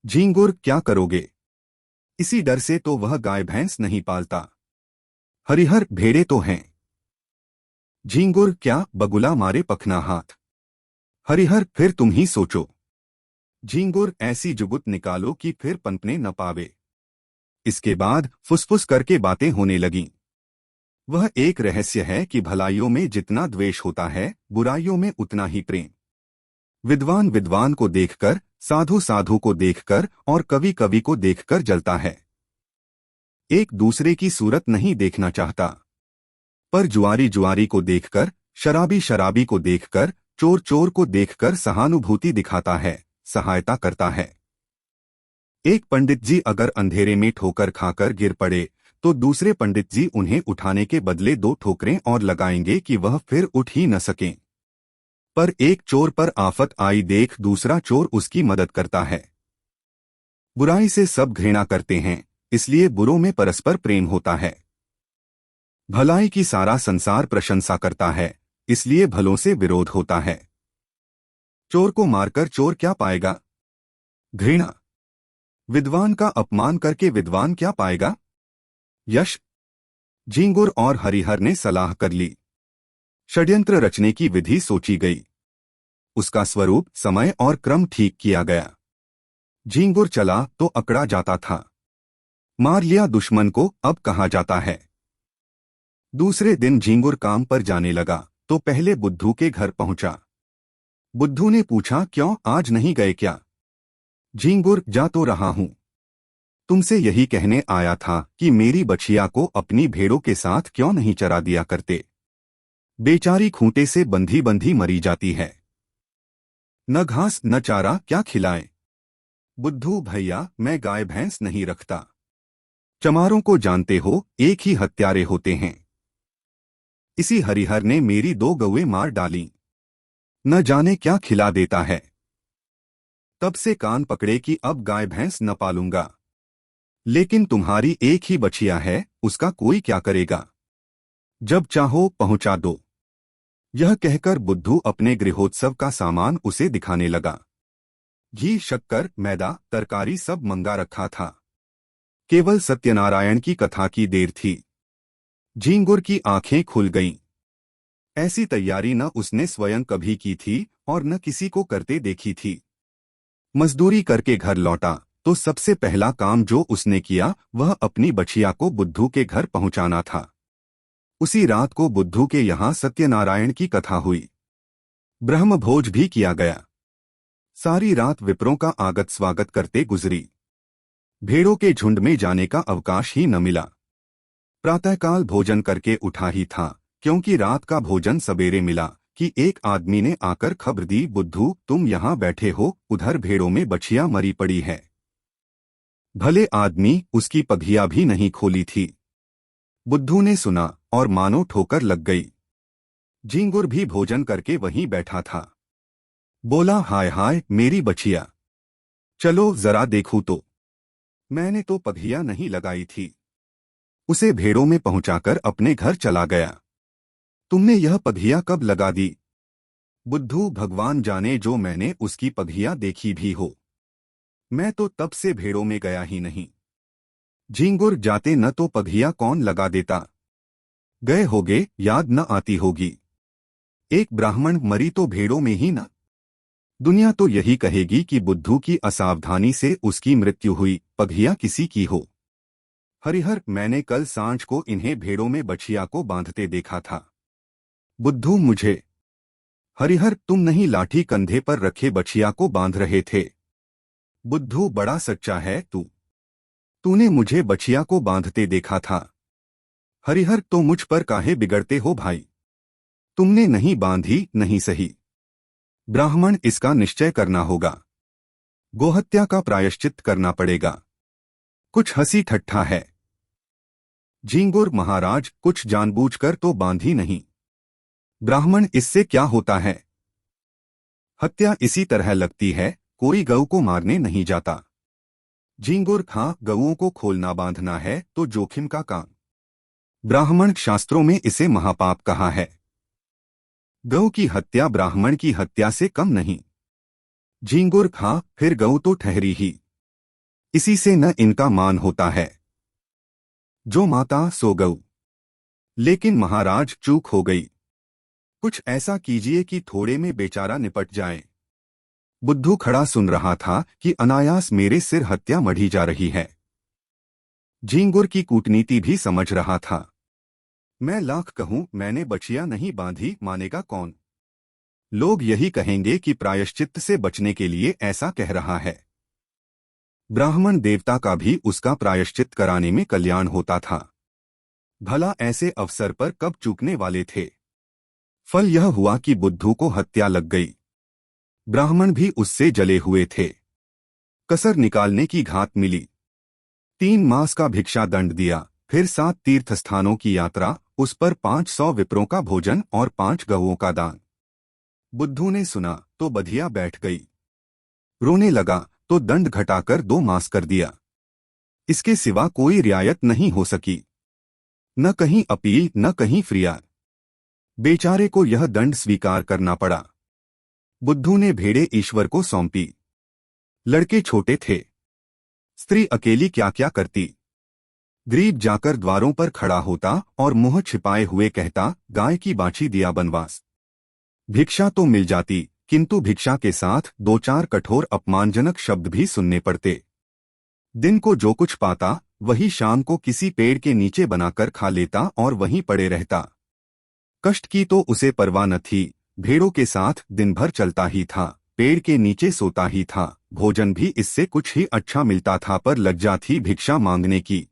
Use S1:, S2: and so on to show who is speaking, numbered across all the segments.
S1: झींगुर क्या करोगे? इसी डर से तो वह गाय भैंस नहीं पालता। हरिहर भेड़े तो हैं। झींगुर क्या बगुला मारे पखना हाथ। हरिहर फिर तुम ही सोचो। झींगुर ऐसी जुगुत निकालो कि फिर पनपने न पावे। इसके बाद फुसफुस करके बातें होने लगीं। वह एक रहस्य है कि भलाइयों में जितना द्वेष होता है, बुराइयों में उतना ही प्रेम। विद्वान विद्वान को देखकर, साधु साधु को देखकर और कवि कवि को देखकर जलता है। एक दूसरे की सूरत नहीं देखना चाहता। पर जुआरी जुआरी को देखकर, शराबी शराबी को देखकर, चोर चोर को देखकर सहानुभूति दिखाता है, सहायता करता है। एक पंडित जी अगर अंधेरे में ठोकर खाकर गिर पड़े तो दूसरे पंडित जी उन्हें उठाने के बदले 2 ठोकरें और लगाएंगे कि वह फिर उठ ही न सकें। पर एक चोर पर आफत आई देख दूसरा चोर उसकी मदद करता है। बुराई से सब घृणा करते हैं, इसलिए बुरों में परस्पर प्रेम होता है। भलाई की सारा संसार प्रशंसा करता है, इसलिए भलों से विरोध होता है। चोर को मारकर चोर क्या पाएगा? घृणा। विद्वान का अपमान करके विद्वान क्या पाएगा? यश। झींगुर और हरिहर ने सलाह कर ली। षड्यंत्र रचने की विधि सोची गई। उसका स्वरूप, समय और क्रम ठीक किया गया। झींगुर चला तो अकड़ा जाता था। मार लिया दुश्मन को, अब कहा जाता है। दूसरे दिन झींगुर काम पर जाने लगा तो पहले बुद्धू के घर पहुंचा। बुद्धू ने पूछा, क्यों आज नहीं गए क्या? झींगुर, जा तो रहा हूं। तुमसे यही कहने आया था कि मेरी बछिया को अपनी भेड़ों के साथ क्यों नहीं चरा दिया करते। बेचारी खूंटे से बंधी बंधी मरी जाती है। न घास न चारा, क्या खिलाएं? बुद्धू, भैया मैं गाय भैंस नहीं रखता। चमारों को जानते हो, एक ही हत्यारे होते हैं। इसी हरिहर ने मेरी 2 गौएं मार डाली। न जाने क्या खिला देता है। तब से कान पकड़े कि अब गाय भैंस न पालूंगा। लेकिन तुम्हारी एक ही बछिया है, उसका कोई क्या करेगा? जब चाहो पहुंचा दो। यह कहकर बुद्धू अपने गृहोत्सव का सामान उसे दिखाने लगा। घी, शक्कर, मैदा, तरकारी सब मंगा रखा था। केवल सत्यनारायण की कथा की देर थी। झींगुर की आंखें खुल गईं। ऐसी तैयारी न उसने स्वयं कभी की थी और न किसी को करते देखी थी। मजदूरी करके घर लौटा तो सबसे पहला काम जो उसने किया वह अपनी बछिया को बुद्धू के घर पहुंचाना था। उसी रात को बुद्धू के यहाँ सत्यनारायण की कथा हुई। ब्रह्म भोज भी किया गया। सारी रात विप्रों का आगत स्वागत करते गुजरी। भेड़ों के झुंड में जाने का अवकाश ही न मिला। प्रातःकाल भोजन करके उठा ही था, क्योंकि रात का भोजन सवेरे मिला कि एक आदमी ने आकर खबर दी, बुद्धू तुम यहाँ बैठे हो, उधर भेड़ों में बछिया मरी पड़ी है। भले आदमी, उसकी पघिया भी नहीं खोली थी। बुद्धू ने सुना और मानो ठोकर लग गई। झींगुर भी भोजन करके वहीं बैठा था। बोला, हाय हाय मेरी बछिया, चलो जरा देखूं तो। मैंने तो पघिया नहीं लगाई थी। उसे भेड़ों में पहुंचाकर अपने घर चला गया। तुमने यह पघिया कब लगा दी? बुद्धू, भगवान जाने जो मैंने उसकी पघिया देखी भी हो। मैं तो तब से भेड़ों में गया ही नहीं। झींगुर, जाते न तो पघिया कौन लगा देता? गए होगे, याद न आती होगी। एक ब्राह्मण मरी तो भेड़ों में ही न। दुनिया तो यही कहेगी कि बुद्धू की असावधानी से उसकी मृत्यु हुई, पघिया किसी की हो। हरिहर, मैंने कल सांझ को इन्हें भेड़ों में बछिया को बांधते देखा था। बुद्धू, मुझे? हरिहर, तुम नहीं लाठी कंधे पर रखे बछिया को बांध रहे थे? बुद्धू, बड़ा सच्चा है तू। तूने मुझे बछिया को बांधते देखा था। हरिहर, तो मुझ पर काहे बिगड़ते हो भाई? तुमने नहीं बांधी, नहीं सही। ब्राह्मण, इसका निश्चय करना होगा। गोहत्या का प्रायश्चित करना पड़ेगा। कुछ हंसी ठट्ठा है। झींगुर, महाराज कुछ जानबूझकर तो बांधी नहीं। ब्राह्मण, इससे क्या होता है? हत्या इसी तरह लगती है, कोई गऊ को मारने नहीं जाता। झींगुर, हाँ, गऊओं को खोलना बांधना है तो जोखिम का काम। ब्राह्मण, शास्त्रों में इसे महापाप कहा है। गऊ की हत्या ब्राह्मण की हत्या से कम नहीं। झींगुर, हाँ, फिर गऊ तो ठहरी ही। इसी से न इनका मान होता है। जो माता सो गऊ। लेकिन महाराज चूक हो गई। कुछ ऐसा कीजिए कि थोड़े में बेचारा निपट जाए। बुद्धू खड़ा सुन रहा था कि अनायास मेरे सिर हत्या मढ़ी जा रही है। झींगुर की कूटनीति भी समझ रहा था। मैं लाख कहूं मैंने बछिया नहीं बांधी, मानेगा कौन? लोग यही कहेंगे कि प्रायश्चित्त से बचने के लिए ऐसा कह रहा है। ब्राह्मण देवता का भी उसका प्रायश्चित कराने में कल्याण होता था। भला ऐसे अवसर पर कब चूकने वाले थे। फल यह हुआ कि बुद्धू को हत्या लग गई। ब्राह्मण भी उससे जले हुए थे। कसर निकालने की घात मिली। 3 मास का भिक्षा दंड दिया, फिर 7 तीर्थ स्थानों की यात्रा, उस पर 500 विप्रों का भोजन और 5 गवों का दान। बुद्धू ने सुना तो बधिया बैठ गई। रोने लगा तो दंड घटाकर 2 मास कर दिया। इसके सिवा कोई रियायत नहीं हो सकी। न कहीं अपील न कहीं फिर्याद। बेचारे को यह दंड स्वीकार करना पड़ा। बुद्धू ने भेड़े ईश्वर को सौंपी। लड़के छोटे थे। स्त्री अकेली क्या क्या करती। गरीब जाकर द्वारों पर खड़ा होता और मुंह छिपाए हुए कहता, गाय की बाछी दिया बनवास। भिक्षा तो मिल जाती, किंतु भिक्षा के साथ 2-4 कठोर अपमानजनक शब्द भी सुनने पड़ते। दिन को जो कुछ पाता वही शाम को किसी पेड़ के नीचे बनाकर खा लेता और वहीं पड़े रहता। कष्ट की तो उसे परवाह न थी। भेड़ों के साथ दिन भर चलता ही था, पेड़ के नीचे सोता ही था। भोजन भी इससे कुछ ही अच्छा मिलता था, पर लज्जा थी भिक्षा मांगने की।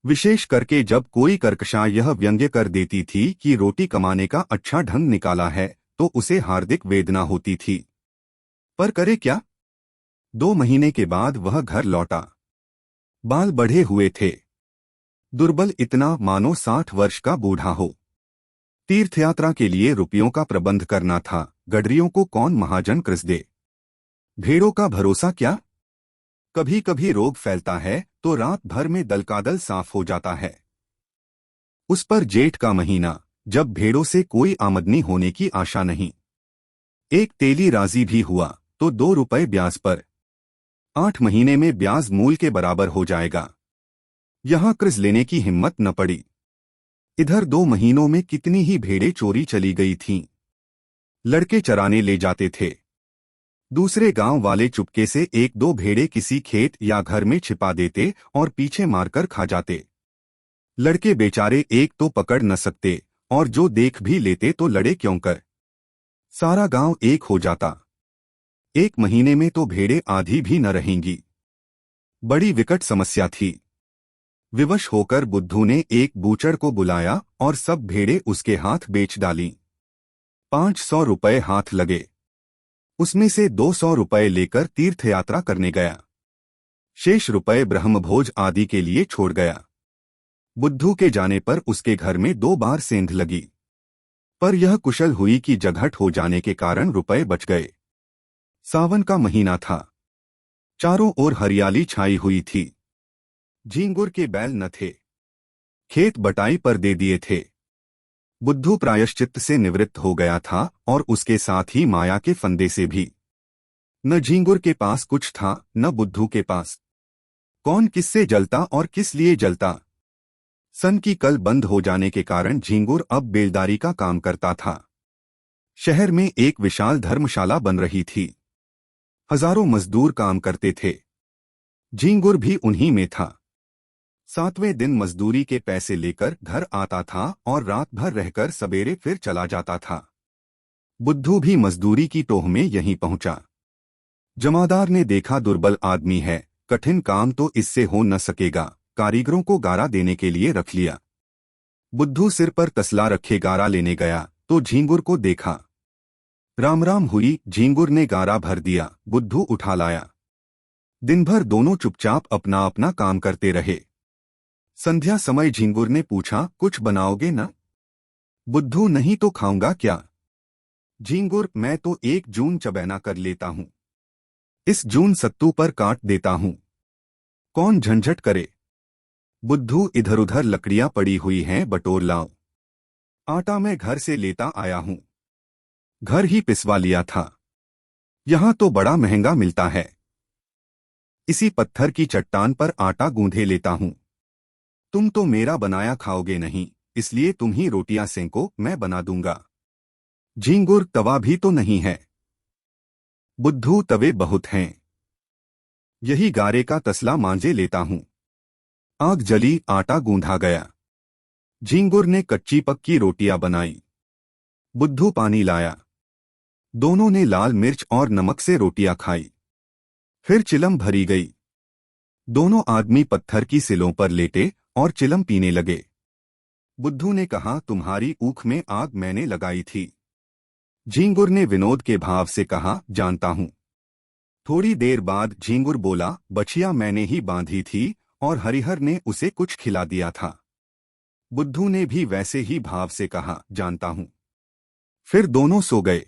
S1: विशेष करके जब कोई कर्कशा यह व्यंग्य कर देती थी कि रोटी कमाने का अच्छा ढंग निकाला है, तो उसे हार्दिक वेदना होती थी। पर करे क्या। 2 महीने के बाद वह घर लौटा। बाल बढ़े हुए थे। दुर्बल इतना मानो 60 वर्ष का बूढ़ा हो। तीर्थयात्रा के लिए रुपयों का प्रबंध करना था। गडरियों को कौन महाजन कृस दे। भेड़ों का भरोसा क्या। कभी कभी रोग फैलता है तो रात भर में दल का दल साफ हो जाता है। उस पर जेठ का महीना, जब भेड़ों से कोई आमदनी होने की आशा नहीं। एक तेली राजी भी हुआ तो 2 रुपए ब्याज पर। 8 महीने में ब्याज मूल के बराबर हो जाएगा। यहां कर्ज लेने की हिम्मत न पड़ी। इधर 2 महीनों में कितनी ही भेड़ें चोरी चली गई थीं। लड़के चराने ले जाते थे। दूसरे गांव वाले चुपके से 1-2 भेड़ें किसी खेत या घर में छिपा देते और पीछे मारकर खा जाते। लड़के बेचारे एक तो पकड़ न सकते, और जो देख भी लेते तो लड़े क्यों कर। सारा गांव एक हो जाता। 1 महीने में तो भेड़ें आधी भी न रहेंगी। बड़ी विकट समस्या थी। विवश होकर बुद्धू ने एक बूचड़ को बुलाया और सब भेड़ें उसके हाथ बेच डालीं। 500 रुपए हाथ लगे। उसमें से 200 रुपए लेकर तीर्थयात्रा करने गया। शेष रुपए ब्रह्मभोज आदि के लिए छोड़ गया। बुद्धू के जाने पर उसके घर में 2 बार सेंध लगी, पर यह कुशल हुई कि जघट हो जाने के कारण रुपए बच गए। सावन का महीना था। चारों ओर हरियाली छाई हुई थी। झींगुर के बैल न थे। खेत बटाई पर दे दिए थे। बुद्धू प्रायश्चित्त से निवृत्त हो गया था और उसके साथ ही माया के फंदे से भी। न झींगुर के पास कुछ था न बुद्धू के पास। कौन किससे जलता और किस लिए जलता। सन की कल बंद हो जाने के कारण झींगुर अब बेलदारी का काम करता था। शहर में एक विशाल धर्मशाला बन रही थी। हजारों मजदूर काम करते थे। झींगुर भी उन्हीं में था। 7वें दिन मजदूरी के पैसे लेकर घर आता था और रात भर रहकर सवेरे फिर चला जाता था। बुद्धू भी मजदूरी की टोह में यहीं पहुंचा। जमादार ने देखा दुर्बल आदमी है, कठिन काम तो इससे हो न सकेगा। कारीगरों को गारा देने के लिए रख लिया। बुद्धू सिर पर तसला रखे गारा लेने गया तो झींगुर को देखा। राम राम हुई। झींगुर ने गारा भर दिया, बुद्धू उठा लाया। दिन भर दोनों चुपचाप अपना अपना काम करते रहे। संध्या समय झींगुर ने पूछा, कुछ बनाओगे ना। बुद्धू, नहीं तो खाऊंगा क्या। झींगुर, मैं तो 1 जून चबैना कर लेता हूं। इस जून सत्तू पर काट देता हूं। कौन झंझट करे। बुद्धू, इधर उधर लकड़ियां पड़ी हुई हैं, बटोर लाओ। आटा मैं घर से लेता आया हूं। घर ही पिसवा लिया था। यहां तो बड़ा महंगा मिलता है। इसी पत्थर की चट्टान पर आटा गूंधे लेता हूं। तुम तो मेरा बनाया खाओगे नहीं, इसलिए तुम ही रोटियां सेंको, मैं बना दूंगा। झींगुर तवा भी तो नहीं है। बुद्धू तवे बहुत हैं। यही गारे का तसला मांझे लेता हूं। आग जली, आटा गूंधा गया। झींगुर ने कच्ची पक्की रोटियां बनाई। बुद्धू पानी लाया। दोनों ने लाल मिर्च और नमक से रोटियां खाई। फिर चिलम भरी गई। दोनों आदमी पत्थर की सिलों पर लेटे और चिलम पीने लगे। बुद्धू ने कहा, तुम्हारी ऊख में आग मैंने लगाई थी। झींगुर ने विनोद के भाव से कहा, जानता हूं। थोड़ी देर बाद झींगुर बोला, बछिया मैंने ही बांधी थी और हरिहर ने उसे कुछ खिला दिया था। बुद्धू ने भी वैसे ही भाव से कहा, जानता हूं। फिर दोनों सो गए।